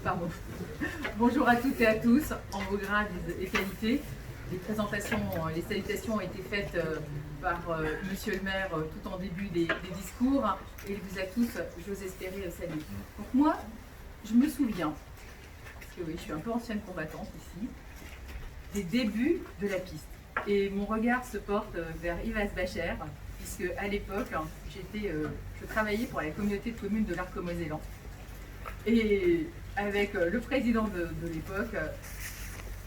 Pardon. Bonjour à toutes et à tous, en vos grades et qualités. Les présentations, les salutations ont été faites par Monsieur le maire tout en début des discours, et il vous a tous, j'ose espérer, saluer. Donc moi, je me souviens, parce que oui, je suis un peu ancienne combattante ici, des débuts de la piste. Et mon regard se porte vers Yves Asbacher, puisque à l'époque, je travaillais pour la communauté de communes de l'Arc-Mosellan. Et avec le président de l'époque,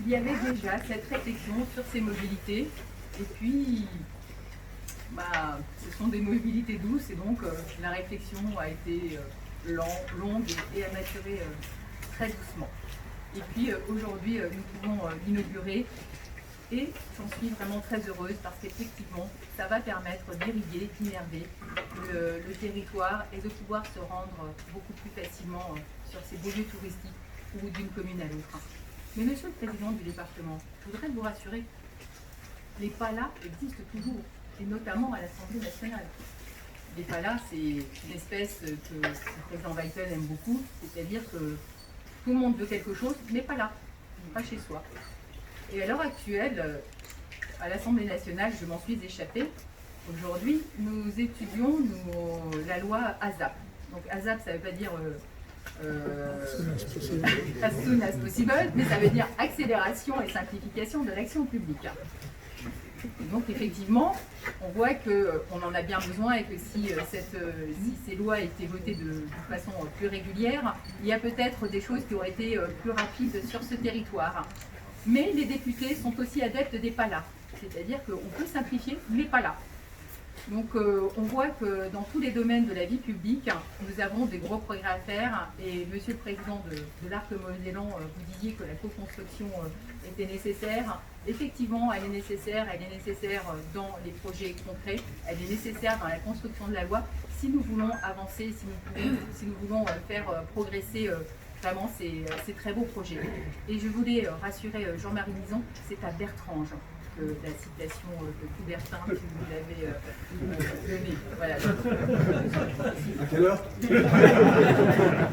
il y avait déjà cette réflexion sur ces mobilités. Et puis, ce sont des mobilités douces, et donc la réflexion a été longue et a maturé très doucement. Et puis aujourd'hui, nous pouvons l'inaugurer. Et j'en suis vraiment très heureuse parce qu'effectivement, ça va permettre d'irriguer, d'innerver le territoire et de pouvoir se rendre beaucoup plus facilement sur ces beaux lieux touristiques ou d'une commune à l'autre. Mais monsieur le président du département, je voudrais vous rassurer, les PALA existent toujours, et notamment à l'Assemblée nationale. Les PALA, c'est une espèce que le président Biden aime beaucoup, c'est-à-dire que tout le monde veut quelque chose, mais pas là, pas chez soi. Et à l'heure actuelle, à l'Assemblée nationale, je m'en suis échappée. Aujourd'hui, nous étudions la loi ASAP. Donc ASAP, ça ne veut pas dire as soon as possible, mais ça veut dire accélération et simplification de l'action publique. Et donc effectivement, on voit qu'on en a bien besoin et que si ces lois étaient votées de façon plus régulière, il y a peut-être des choses qui auraient été plus rapides sur ce territoire. Mais les députés sont aussi adeptes des PALA, c'est-à-dire qu'on peut simplifier, mais pas là. Donc on voit que dans tous les domaines de la vie publique, nous avons des gros progrès à faire. Et monsieur le président de l'Arc-Mosellan, vous disiez que la co-construction était nécessaire. Effectivement, elle est nécessaire dans les projets concrets, elle est nécessaire dans la construction de la loi, si nous voulons avancer, si nous voulons faire progresser vraiment ces très beaux projets. Et je voulais rassurer Jean-Marie Lison, c'est à Bertrange que la citation de Coubertin que vous l'avez donnée. Voilà. À quelle heure?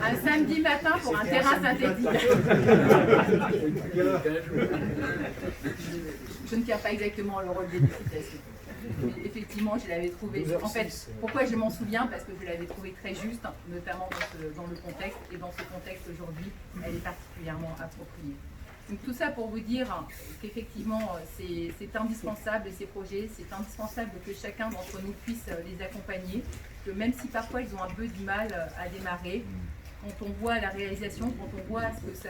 Un samedi matin pour un terrain synthétique. À quelle heure? Je ne tiens pas exactement le rôle des citations. Mais effectivement, je l'avais trouvé. En fait, pourquoi je m'en souviens? Parce que je l'avais trouvé très juste, notamment dans le contexte. Et dans ce contexte aujourd'hui, elle est particulièrement appropriée. Donc tout ça pour vous dire qu'effectivement, c'est indispensable ces projets, c'est indispensable que chacun d'entre nous puisse les accompagner, que même si parfois ils ont un peu du mal à démarrer, quand on voit la réalisation, quand on voit ce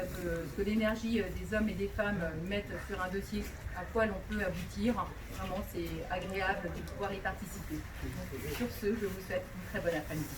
que l'énergie des hommes et des femmes mettent sur un dossier, à quoi l'on peut aboutir, vraiment c'est agréable de pouvoir y participer. Donc, sur ce, je vous souhaite une très bonne après-midi.